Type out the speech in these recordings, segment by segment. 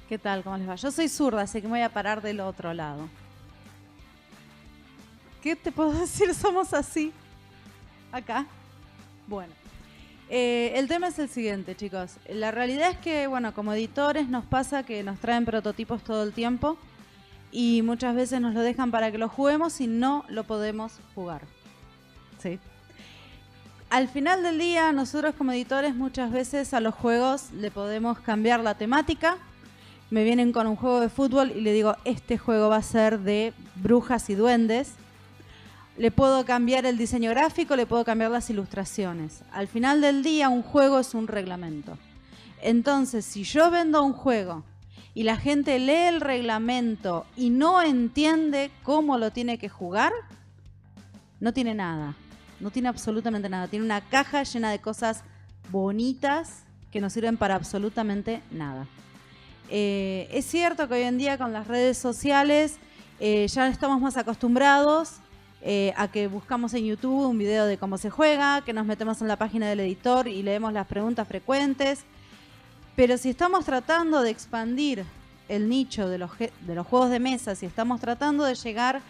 ¿Qué tal? ¿Cómo les va? Yo soy zurda, así que me voy a parar del otro lado. ¿Qué te puedo decir? Somos así. Acá. Bueno. El tema es el siguiente, chicos. La realidad es que, bueno, como editores nos pasa que nos traen prototipos todo el tiempo y muchas veces nos lo dejan para que lo juguemos y no lo podemos jugar. ¿Sí? Al final del día, nosotros como editores muchas veces a los juegos le podemos cambiar la temática. Me vienen con un juego de fútbol y le digo, este juego va a ser de brujas y duendes. Le puedo cambiar el diseño gráfico, le puedo cambiar las ilustraciones. Al final del día, un juego es un reglamento. Entonces, si yo vendo un juego y la gente lee el reglamento y no entiende cómo lo tiene que jugar, no tiene nada. No tiene absolutamente nada. Tiene una caja llena de cosas bonitas que no sirven para absolutamente nada. Es cierto que hoy en día con las redes sociales ya estamos más acostumbrados a que buscamos en YouTube un video de cómo se juega, que nos metemos en la página del editor y leemos las preguntas frecuentes. Pero si estamos tratando de expandir el nicho de los juegos de mesa, si estamos tratando de llegar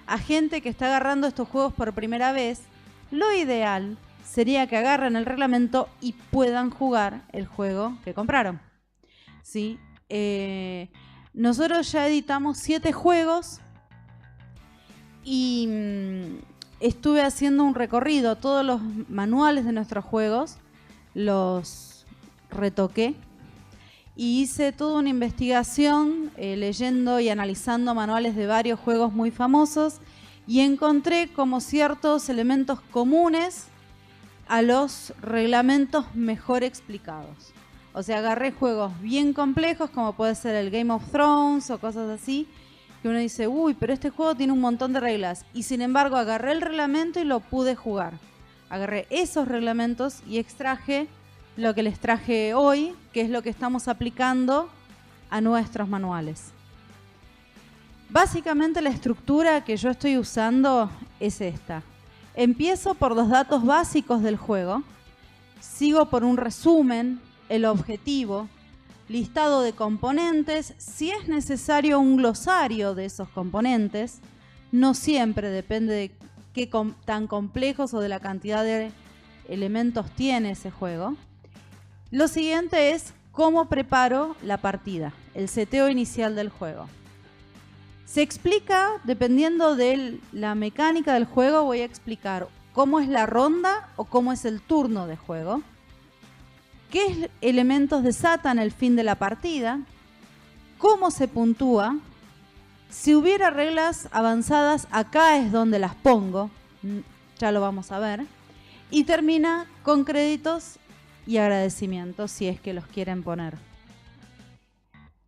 a gente que está agarrando estos juegos por primera vez, lo ideal sería que agarren el reglamento y puedan jugar el juego que compraron. ¿Sí? Nosotros ya editamos 7 juegos y estuve haciendo un recorrido. Todos los manuales de nuestros juegos los retoqué y hice toda una investigación leyendo y analizando manuales de varios juegos muy famosos y encontré como ciertos elementos comunes a los reglamentos mejor explicados. O sea, agarré juegos bien complejos como puede ser el Game of Thrones o cosas así, que uno dice, uy, pero este juego tiene un montón de reglas. Y sin embargo, agarré el reglamento y lo pude jugar. Agarré esos reglamentos y extraje lo que les traje hoy, que es lo que estamos aplicando a nuestros manuales. Básicamente la estructura que yo estoy usando es esta. Empiezo por los datos básicos del juego, sigo por un resumen, el objetivo, listado de componentes, si es necesario un glosario de esos componentes, no siempre, depende de qué tan complejos o de la cantidad de elementos tiene ese juego. Lo siguiente es cómo preparo la partida, el seteo inicial del juego. Se explica, dependiendo de la mecánica del juego, voy a explicar cómo es la ronda o cómo es el turno de juego. ¿Qué elementos desatan el fin de la partida? ¿Cómo se puntúa? Si hubiera reglas avanzadas, acá es donde las pongo. Ya lo vamos a ver. Y termina con créditos y agradecimientos, si es que los quieren poner.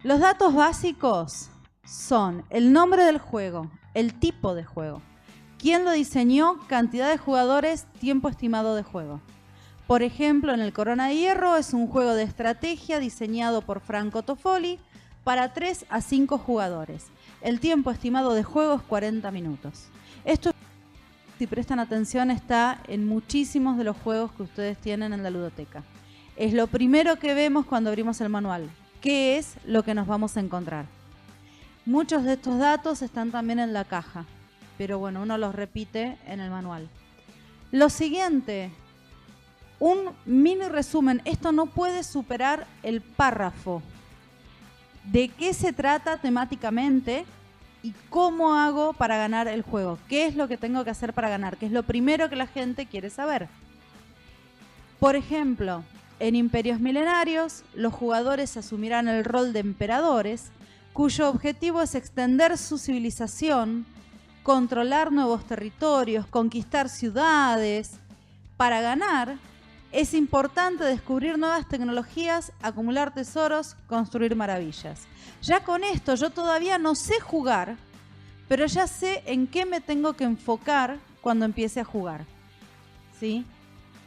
Los datos básicos son el nombre del juego, el tipo de juego, quién lo diseñó, cantidad de jugadores, tiempo estimado de juego. Por ejemplo, en el Corona de Hierro es un juego de estrategia diseñado por Franco Toffoli para 3 a 5 jugadores. El tiempo estimado de juego es 40 minutos. Esto, si prestan atención, está en muchísimos de los juegos que ustedes tienen en la ludoteca. Es lo primero que vemos cuando abrimos el manual. ¿Qué es lo que nos vamos a encontrar? Muchos de estos datos están también en la caja, pero bueno, uno los repite en el manual. Lo siguiente, un mini resumen. Esto no puede superar el párrafo. ¿De qué se trata temáticamente y cómo hago para ganar el juego? ¿Qué es lo que tengo que hacer para ganar? ¿Qué es lo primero que la gente quiere saber? Por ejemplo, en Imperios Milenarios, los jugadores asumirán el rol de emperadores, cuyo objetivo es extender su civilización, controlar nuevos territorios, conquistar ciudades. Para ganar, es importante descubrir nuevas tecnologías, acumular tesoros, construir maravillas. Ya con esto yo todavía no sé jugar, pero ya sé en qué me tengo que enfocar cuando empiece a jugar. ¿Sí?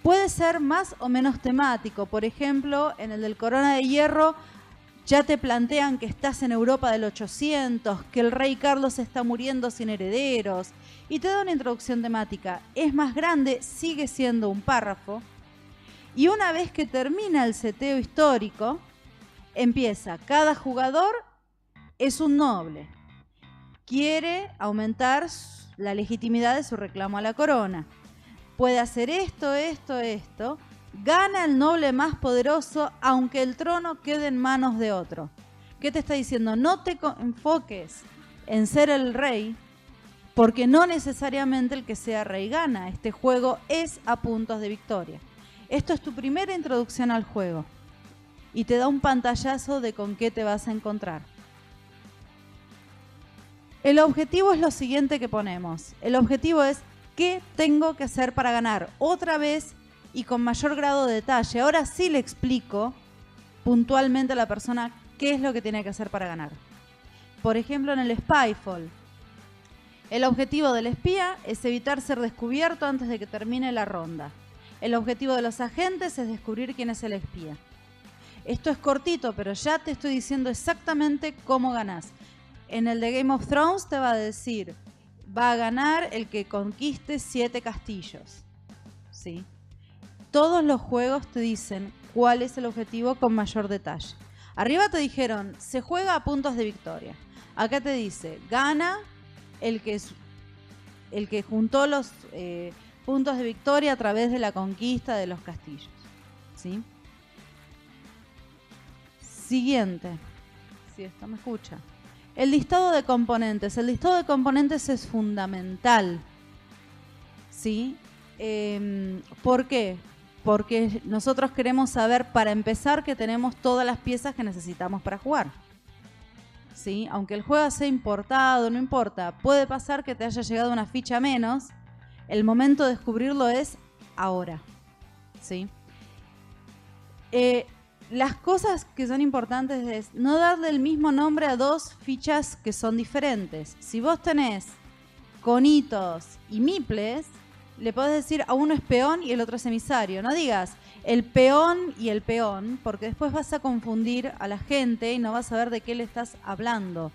Puede ser más o menos temático. Por ejemplo, en el del Corona de Hierro ya te plantean que estás en Europa del 800, que el rey Carlos está muriendo sin herederos, y te da una introducción temática. Es más grande, sigue siendo un párrafo. Y una vez que termina el seteo histórico, empieza, cada jugador es un noble. Quiere aumentar la legitimidad de su reclamo a la corona. Puede hacer esto, esto, esto. Gana el noble más poderoso aunque el trono quede en manos de otro. ¿Qué te está diciendo? No te enfoques en ser el rey, porque no necesariamente el que sea rey gana. Este juego es a puntos de victoria. Esto es tu primera introducción al juego y te da un pantallazo de con qué te vas a encontrar. El objetivo es lo siguiente que ponemos. El objetivo es ¿qué tengo que hacer para ganar? Otra vez y con mayor grado de detalle. Ahora sí le explico puntualmente a la persona qué es lo que tiene que hacer para ganar. Por ejemplo, en el Spyfall, el objetivo del espía es evitar ser descubierto antes de que termine la ronda. El objetivo de los agentes es descubrir quién es el espía. Esto es cortito, pero ya te estoy diciendo exactamente cómo ganás. En el de Game of Thrones te va a decir, va a ganar el que conquiste 7 castillos. ¿Sí? Todos los juegos te dicen cuál es el objetivo con mayor detalle. Arriba te dijeron, se juega a puntos de victoria. Acá te dice, gana el que juntó los puntos de victoria a través de la conquista de los castillos. ¿Sí? Siguiente. Si esto me escucha. El listado de componentes. El listado de componentes es fundamental. ¿Sí? ¿Por qué? Porque nosotros queremos saber, para empezar, que tenemos todas las piezas que necesitamos para jugar. ¿Sí? Aunque el juego sea importado, no importa. Puede pasar que te haya llegado una ficha menos. El momento de descubrirlo es ahora. ¿Sí? Las cosas que son importantes es no darle el mismo nombre a 2 fichas que son diferentes. Si vos tenés conitos y miples, le podés decir a uno es peón y el otro es emisario. No digas el peón y el peón, porque después vas a confundir a la gente y no vas a ver de qué le estás hablando.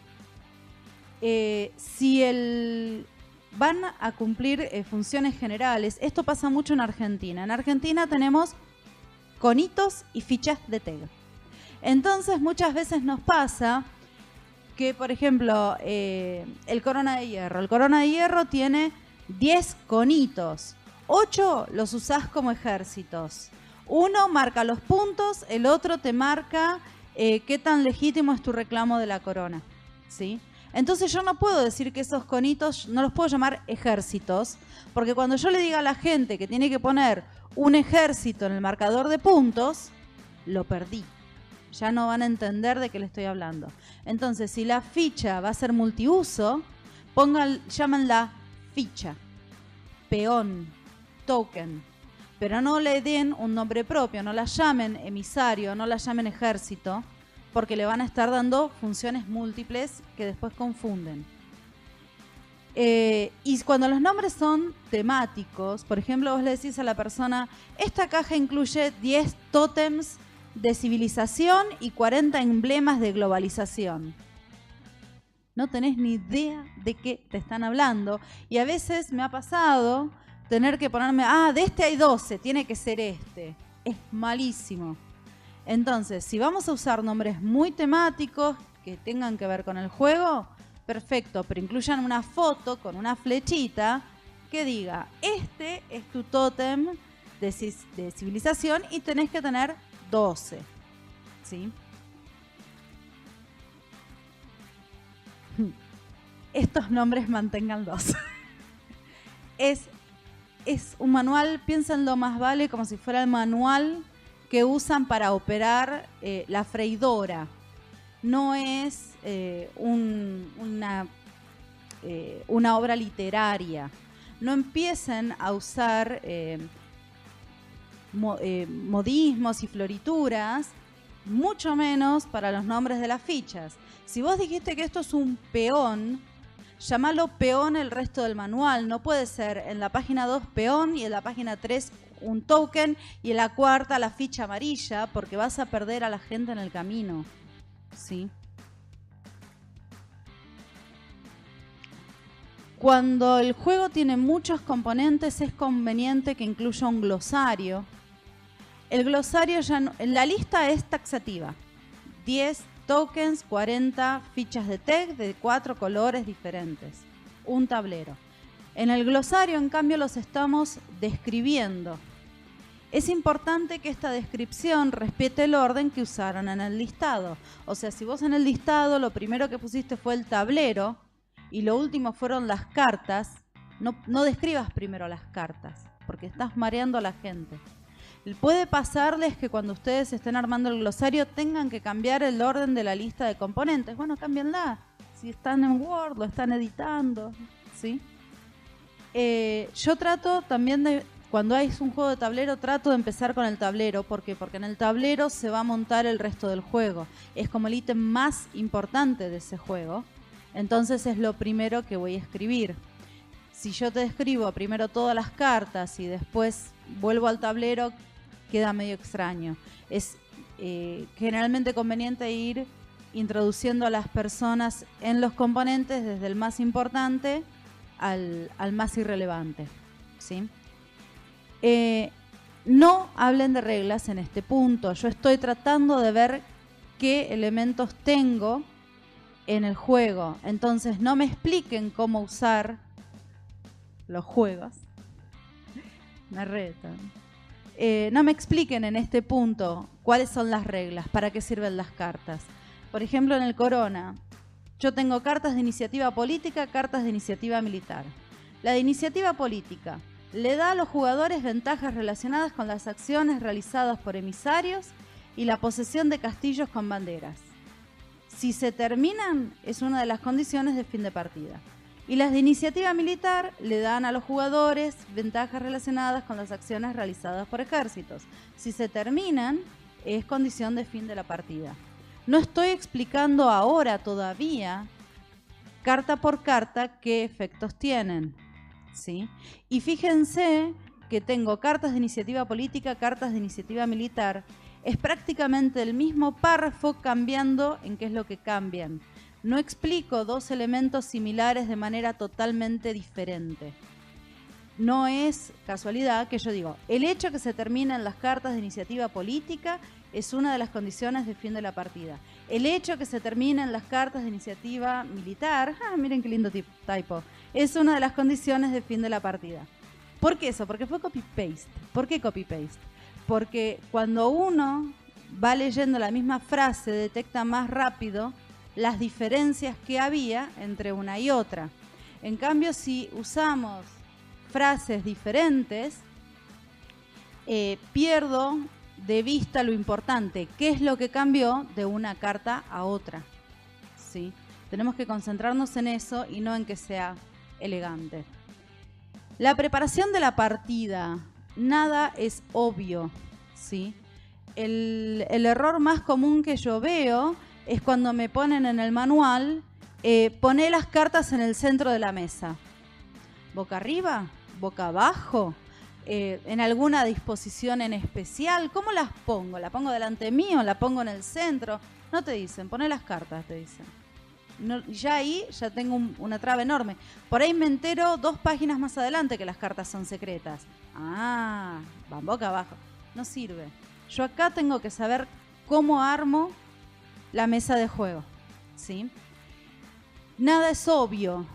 Van a cumplir funciones generales. Esto pasa mucho en Argentina. En Argentina tenemos conitos y fichas de TEG. Entonces muchas veces nos pasa que, por ejemplo, el Corona de Hierro. El Corona de Hierro tiene 10 conitos. 8 los usás como ejércitos. Uno marca los puntos, el otro te marca qué tan legítimo es tu reclamo de la corona. ¿Sí? Entonces yo no puedo decir que esos conitos, no los puedo llamar ejércitos, porque cuando yo le diga a la gente que tiene que poner un ejército en el marcador de puntos, lo perdí. Ya no van a entender de qué le estoy hablando. Entonces, si la ficha va a ser multiuso, llámanla ficha, peón, token, pero no le den un nombre propio, no la llamen emisario, no la llamen ejército, porque le van a estar dando funciones múltiples que después confunden. Y cuando los nombres son temáticos, por ejemplo, vos le decís a la persona, esta caja incluye 10 tótems de civilización y 40 emblemas de globalización. No tenés ni idea de qué te están hablando. Y a veces me ha pasado tener que ponerme, de este hay 12, tiene que ser este. Es malísimo. Entonces, si vamos a usar nombres muy temáticos que tengan que ver con el juego, perfecto, pero incluyan una foto con una flechita que diga, este es tu tótem de civilización y tenés que tener 12. ¿Sí? Estos nombres manténganlos. Es un manual, piénsenlo más vale como si fuera el manual que usan para operar la freidora. No es una obra literaria. No empiecen a usar modismos y florituras, mucho menos para los nombres de las fichas. Si vos dijiste que esto es un peón, llámalo peón el resto del manual. No puede ser en la página 2 peón y en la página 3 un token y en la cuarta la ficha amarilla, porque vas a perder a la gente en el camino. ¿Sí? Cuando el juego tiene muchos componentes es conveniente que incluya un glosario. El glosario ya no, la lista es taxativa. 10 tokens, 40 fichas de text de 4 colores diferentes. Un tablero. En el glosario, en cambio, los estamos describiendo. Es importante que esta descripción respete el orden que usaron en el listado. O sea, si vos en el listado lo primero que pusiste fue el tablero y lo último fueron las cartas, no describas primero las cartas, porque estás mareando a la gente. Puede pasarles que cuando ustedes estén armando el glosario tengan que cambiar el orden de la lista de componentes. Bueno, cámbienla. Si están en Word, lo están editando, ¿sí? Yo trato también de... Cuando hay un juego de tablero, trato de empezar con el tablero. ¿Por qué? Porque en el tablero se va a montar el resto del juego. Es como el ítem más importante de ese juego. Entonces es lo primero que voy a escribir. Si yo te describo primero todas las cartas y después vuelvo al tablero, queda medio extraño. Es generalmente conveniente ir introduciendo a las personas en los componentes desde el más importante al más irrelevante, ¿sí? No hablen de reglas en este punto. Yo estoy tratando de ver qué elementos tengo en el juego. Entonces no me expliquen cómo usar los juegos. Me retan. No me expliquen en este punto cuáles son las reglas, para qué sirven las cartas. Por ejemplo, en el Corona, yo tengo cartas de iniciativa política, cartas de iniciativa militar. La de iniciativa política le da a los jugadores ventajas relacionadas con las acciones realizadas por emisarios y la posesión de castillos con banderas. Si se terminan, es una de las condiciones de fin de partida. Y las de iniciativa militar le dan a los jugadores ventajas relacionadas con las acciones realizadas por ejércitos. Si se terminan, es condición de fin de la partida. No estoy explicando ahora todavía, carta por carta, qué efectos tienen, ¿sí? Y fíjense que tengo cartas de iniciativa política, cartas de iniciativa militar. Es prácticamente el mismo párrafo cambiando en qué es lo que cambian. No explico dos elementos similares de manera totalmente diferente. No es casualidad que yo digo, el hecho que se terminen las cartas de iniciativa política es una de las condiciones de fin de la partida. El hecho que se terminen las cartas de iniciativa militar, miren qué lindo typo, es una de las condiciones de fin de la partida. ¿Por qué eso? Porque fue copy-paste. ¿Por qué copy-paste? Porque cuando uno va leyendo la misma frase detecta más rápido las diferencias que había entre una y otra. En cambio, si usamos frases diferentes, pierdo de vista lo importante, qué es lo que cambió de una carta a otra, ¿sí? Tenemos que concentrarnos en eso y no en que sea elegante. La preparación de la partida, nada es obvio, ¿sí? El error más común que yo veo es cuando me ponen en el manual, poné las cartas en el centro de la mesa. ¿Boca arriba? ¿Boca abajo? ¿En alguna disposición en especial? ¿Cómo las pongo? ¿La pongo delante mío? ¿La pongo en el centro? No te dicen, poné las cartas, te dicen. No, ya ahí ya tengo una traba enorme. Por ahí me entero 2 páginas más adelante que las cartas son secretas. Van boca abajo. No sirve. Yo acá tengo que saber cómo armo la mesa de juego, ¿sí? Nada es obvio,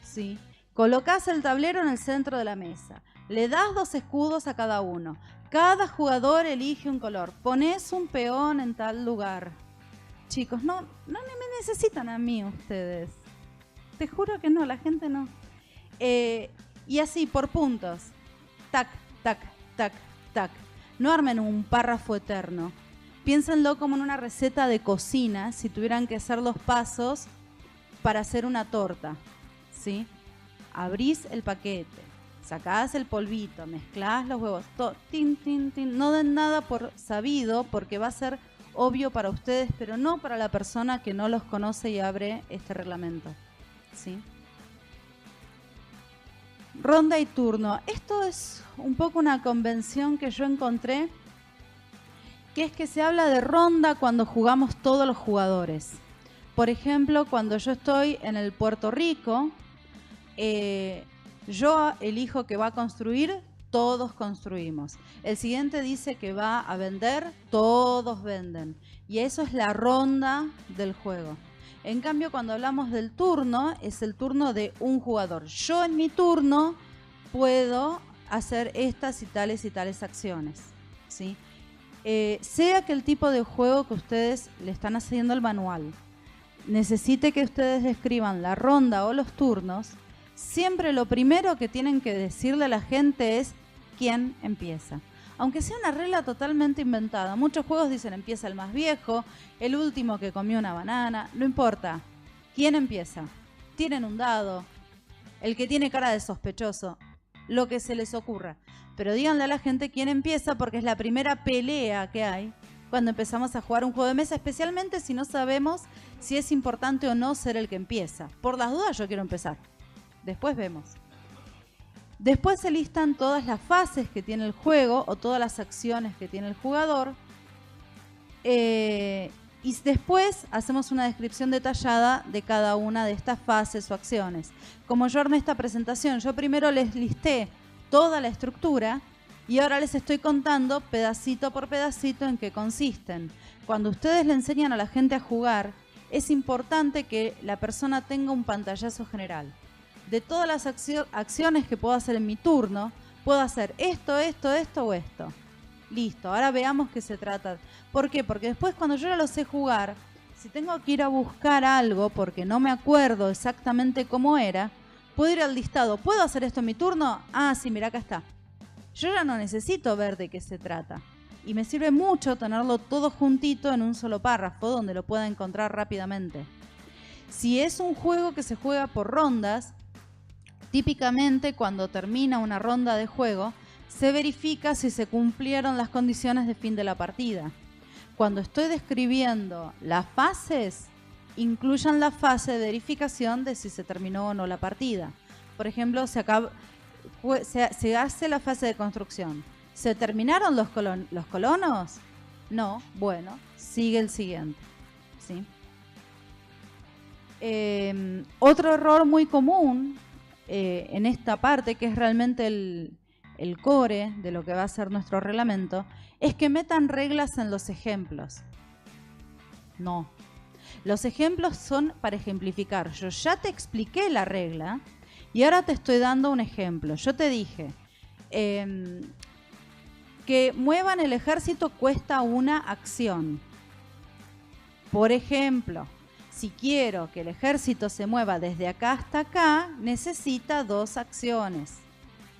¿sí? Colocás el tablero en el centro de la mesa. Le das 2 escudos a cada uno. Cada jugador elige un color. Ponés un peón en tal lugar. Chicos, no me necesitan a mí ustedes. Te juro que no, la gente no. Y así, por puntos. Tac, tac, tac, tac. No armen un párrafo eterno. Piénsenlo como en una receta de cocina, si tuvieran que hacer los pasos para hacer una torta, ¿sí? Abrís el paquete, sacás el polvito, mezclás los huevos, tin, tin, tin. No den nada por sabido porque va a ser obvio para ustedes, pero no para la persona que no los conoce y abre este reglamento, ¿sí? Ronda y turno. Esto es un poco una convención que yo encontré, que es que se habla de ronda cuando jugamos todos los jugadores. Por ejemplo, cuando yo estoy en el Puerto Rico, yo elijo que va a construir todos construimos. El siguiente dice que va a vender, todos venden. Y eso es la ronda del juego. En cambio, cuando hablamos del turno, es el turno de un jugador. Yo en mi turno puedo hacer estas y tales acciones, ¿sí? Sea que el tipo de juego que ustedes le están haciendo al manual necesite que ustedes describan la ronda o los turnos, siempre lo primero que tienen que decirle a la gente es quién empieza. Aunque sea una regla totalmente inventada. Muchos juegos dicen empieza el más viejo, el último que comió una banana, no importa. ¿Quién empieza? Tienen un dado, el que tiene cara de sospechoso, lo que se les ocurra. Pero díganle a la gente quién empieza porque es la primera pelea que hay cuando empezamos a jugar un juego de mesa, especialmente si no sabemos si es importante o no ser el que empieza. Por las dudas yo quiero empezar. Después vemos. Después se listan todas las fases que tiene el juego o todas las acciones que tiene el jugador. Y después hacemos una descripción detallada de cada una de estas fases o acciones. Como yo armé esta presentación, yo primero les listé toda la estructura y ahora les estoy contando pedacito por pedacito en qué consisten. Cuando ustedes le enseñan a la gente a jugar, es importante que la persona tenga un pantallazo general. De todas las acciones que puedo hacer en mi turno, puedo hacer esto, esto, esto o esto. Listo, ahora veamos qué se trata. ¿Por qué? Porque después cuando yo ya lo sé jugar, si tengo que ir a buscar algo porque no me acuerdo exactamente cómo era, puedo ir al listado. ¿Puedo hacer esto en mi turno? Ah, sí, mira, acá está. Yo ya no necesito ver de qué se trata. Y me sirve mucho tenerlo todo juntito en un solo párrafo donde lo pueda encontrar rápidamente. Si es un juego que se juega por rondas, típicamente cuando termina una ronda de juego, se verifica si se cumplieron las condiciones de fin de la partida. Cuando estoy describiendo las fases, incluyan la fase de verificación de si se terminó o no la partida. Por ejemplo, se hace la fase de construcción. ¿Se terminaron los colonos? No. Bueno, sigue el siguiente. ¿Sí? Otro error muy común en esta parte, que es realmente el core de lo que va a ser nuestro reglamento, es que metan reglas en los ejemplos. No. Los ejemplos son para ejemplificar. Yo ya te expliqué la regla y ahora te estoy dando un ejemplo. Yo te dije que muevan el ejército cuesta una acción. Por ejemplo, si quiero que el ejército se mueva desde acá hasta acá, necesita 2 acciones.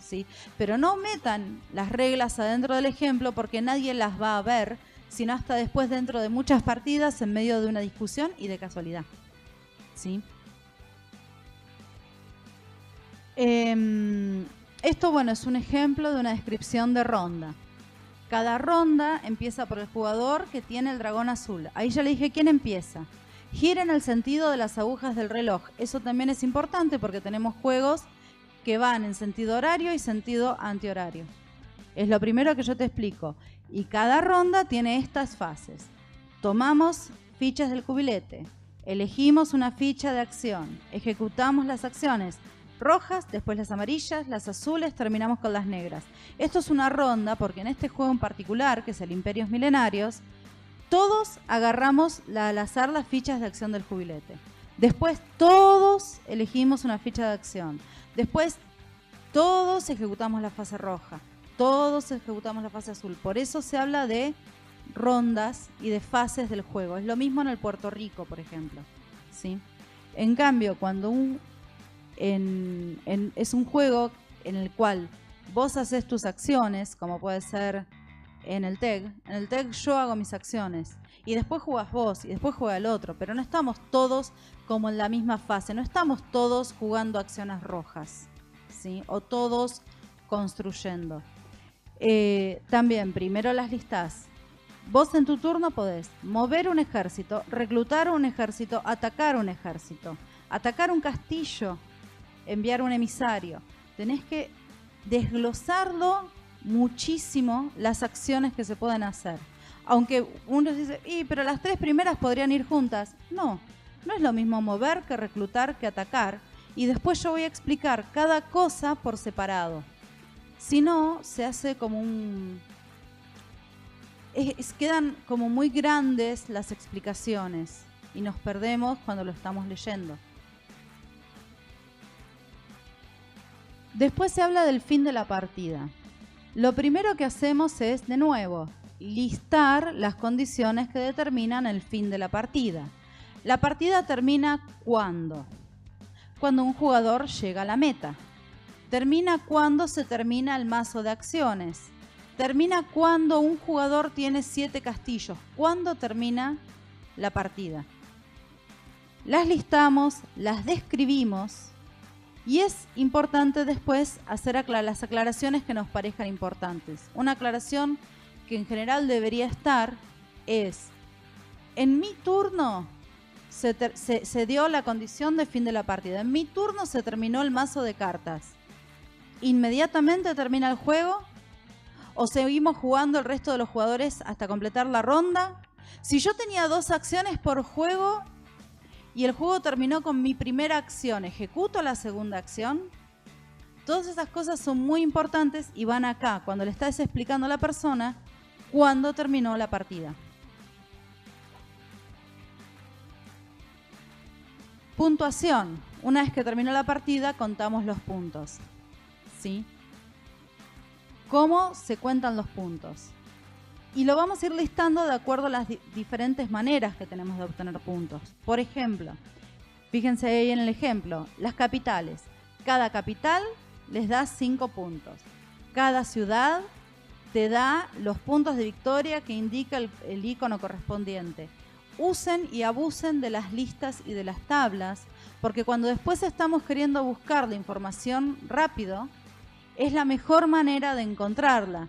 ¿Sí? Pero no metan las reglas adentro del ejemplo porque nadie las va a ver, sino hasta después dentro de muchas partidas en medio de una discusión y de casualidad. ¿Sí? Esto, bueno, es un ejemplo de una descripción de ronda. Cada ronda empieza por el jugador que tiene el dragón azul. Ahí ya le dije quién empieza. Gira en el sentido de las agujas del reloj. Eso también es importante porque tenemos juegos que van en sentido horario y sentido antihorario. Es lo primero que yo te explico. Y cada ronda tiene estas fases. Tomamos fichas del cubilete, elegimos una ficha de acción, ejecutamos las acciones rojas, después las amarillas, las azules, terminamos con las negras. Esto es una ronda porque en este juego en particular, que es el Imperios Milenarios, todos agarramos al azar las fichas de acción del cubilete. Después todos elegimos una ficha de acción. Después todos ejecutamos la fase roja. Todos ejecutamos la fase azul. Por eso se habla de rondas y de fases del juego. Es lo mismo en el Puerto Rico, por ejemplo. ¿Sí? En cambio, cuando es un juego en el cual vos haces tus acciones, como puede ser en el TEG yo hago mis acciones y después jugás vos y después juega el otro, pero no estamos todos como en la misma fase, no estamos todos jugando acciones rojas, ¿sí? O todos construyendo. También, primero las listás. Vos en tu turno podés mover un ejército, reclutar un ejército, atacar un ejército, atacar un castillo, enviar un emisario. Tenés que desglosarlo muchísimo las acciones que se pueden hacer. Aunque uno dice, pero las 3 primeras podrían ir juntas. No, no es lo mismo mover que reclutar que atacar. Y después yo voy a explicar cada cosa por separado. Si no, se hace como quedan como muy grandes las explicaciones y nos perdemos cuando lo estamos leyendo. Después se habla del fin de la partida. Lo primero que hacemos es, de nuevo, listar las condiciones que determinan el fin de la partida. La partida termina ¿cuándo? Cuando un jugador llega a la meta. Termina cuando se termina el mazo de acciones. Termina cuando un jugador tiene 7 castillos. ¿Cuándo termina la partida? Las listamos, las describimos y es importante después hacer las aclaraciones que nos parezcan importantes. Una aclaración que en general debería estar es: en mi turno se dio la condición de fin de la partida. En mi turno se terminó el mazo de cartas. ¿Inmediatamente termina el juego? ¿O seguimos jugando el resto de los jugadores hasta completar la ronda? Si yo tenía 2 acciones por juego y el juego terminó con mi primera acción, ¿ejecuto la segunda acción? Todas esas cosas son muy importantes y van acá, cuando le estás explicando a la persona cuándo terminó la partida. Puntuación. Una vez que terminó la partida, contamos los puntos. ¿Sí? ¿Cómo se cuentan los puntos? Y lo vamos a ir listando de acuerdo a las diferentes maneras que tenemos de obtener puntos. Por ejemplo, fíjense ahí en el ejemplo, las capitales. Cada capital les da 5 puntos. Cada ciudad te da los puntos de victoria que indica el icono correspondiente. Usen y abusen de las listas y de las tablas, porque cuando después estamos queriendo buscar la información rápido, es la mejor manera de encontrarla.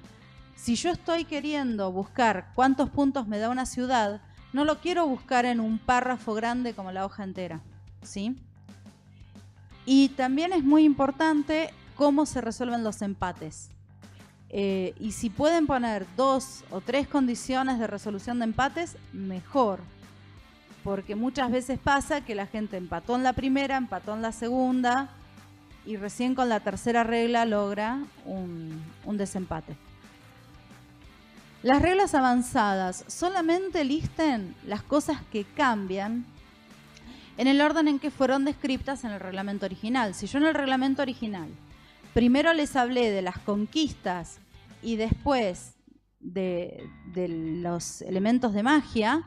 Si yo estoy queriendo buscar cuántos puntos me da una ciudad, no lo quiero buscar en un párrafo grande como la hoja entera, ¿sí? Y también es muy importante cómo se resuelven los empates. Y si pueden poner 2 o 3 condiciones de resolución de empates, mejor. Porque muchas veces pasa que la gente empató en la primera, empató en la segunda y recién con la tercera regla logra un desempate. Las reglas avanzadas solamente listen las cosas que cambian en el orden en que fueron descritas en el reglamento original. Si yo en el reglamento original primero les hablé de las conquistas y después de los elementos de magia,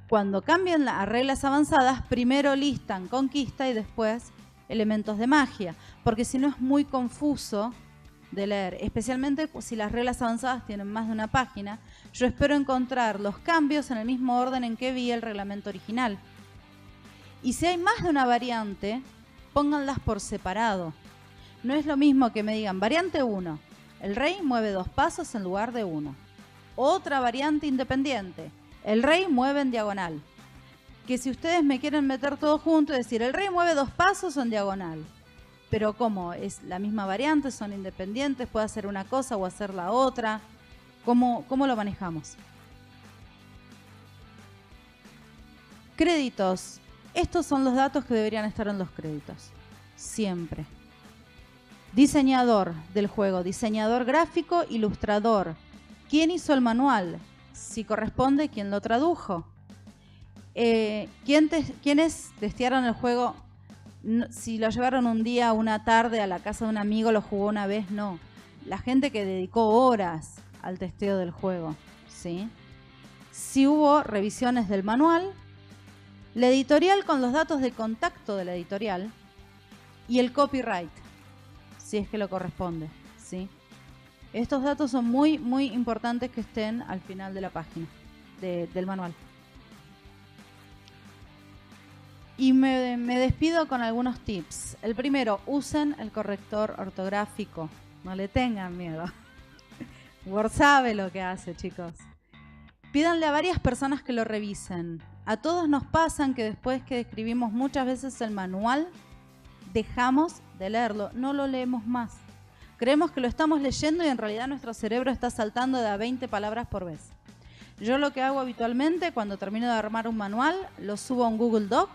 cuando cambian a reglas avanzadas, primero listan conquista y después elementos de magia, porque si no es muy confuso de leer, especialmente si las reglas avanzadas tienen más de una página. Yo espero encontrar los cambios en el mismo orden en que vi el reglamento original. Y si hay más de una variante, pónganlas por separado. No es lo mismo que me digan variante 1, el rey mueve 2 pasos en lugar de 1. Otra variante independiente, el rey mueve en diagonal. Que si ustedes me quieren meter todo junto y decir el rey mueve 2 pasos en diagonal, pero ¿cómo? ¿Es la misma variante? ¿Son independientes? ¿Puede hacer una cosa o hacer la otra? ¿Cómo lo manejamos? Créditos. Estos son los datos que deberían estar en los créditos. Siempre. Diseñador del juego, diseñador gráfico, ilustrador. ¿Quién hizo el manual? Si corresponde, ¿quién lo tradujo? ¿Quiénes testearon el juego? No, si lo llevaron un día, una tarde a la casa de un amigo, lo jugó una vez, no. La gente que dedicó horas al testeo del juego, ¿sí? Si hubo revisiones del manual, la editorial con los datos de contacto de la editorial y el copyright, si es que lo corresponde, ¿sí? Estos datos son muy, muy importantes que estén al final de la página del manual. Y me despido con algunos tips. El primero, usen el corrector ortográfico. No le tengan miedo. Word sabe lo que hace, chicos. Pídanle a varias personas que lo revisen. A todos nos pasan que después que escribimos muchas veces el manual, dejamos de leerlo, no lo leemos más. Creemos que lo estamos leyendo y en realidad nuestro cerebro está saltando de a 20 palabras por vez. Yo lo que hago habitualmente cuando termino de armar un manual, lo subo a un Google Doc,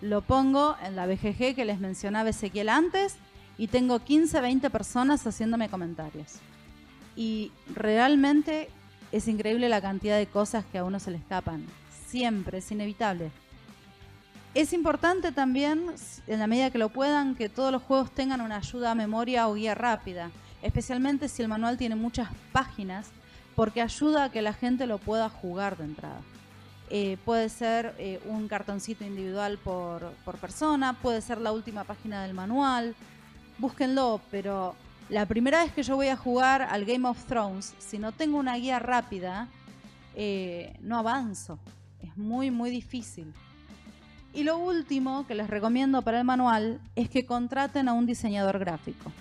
lo pongo en la BGG que les mencionaba Ezequiel antes y tengo 15, 20 personas haciéndome comentarios. Y realmente es increíble la cantidad de cosas que a uno se le escapan. Siempre, es inevitable. Es importante también, en la medida que lo puedan, que todos los juegos tengan una ayuda a memoria o guía rápida, especialmente si el manual tiene muchas páginas, porque ayuda a que la gente lo pueda jugar de entrada. Puede ser un cartoncito individual por persona, puede ser la última página del manual. Búsquenlo, pero la primera vez que yo voy a jugar al Game of Thrones, si no tengo una guía rápida, no avanzo. Es muy, muy difícil. Y lo último que les recomiendo para el manual es que contraten a un diseñador gráfico.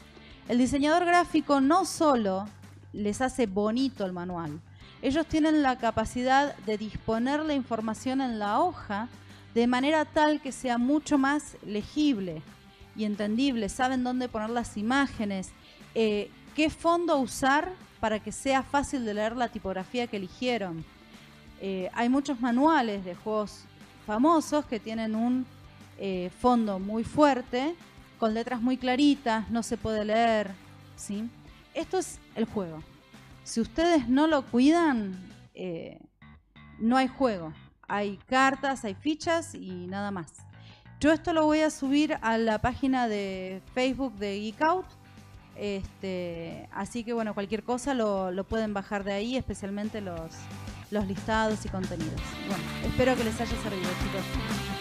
El diseñador gráfico no solo les hace bonito el manual, ellos tienen la capacidad de disponer la información en la hoja de manera tal que sea mucho más legible y entendible. Saben dónde poner las imágenes, qué fondo usar para que sea fácil de leer la tipografía que eligieron. Hay muchos manuales de juegos famosos que tienen un fondo muy fuerte, con letras muy claritas, no se puede leer, ¿sí? Esto es el juego. Si ustedes no lo cuidan, no hay juego. Hay cartas, hay fichas y nada más. Yo esto lo voy a subir a la página de Facebook de Geek Out. Así que bueno, cualquier cosa lo pueden bajar de ahí, especialmente los listados y contenidos. Bueno, espero que les haya servido, chicos.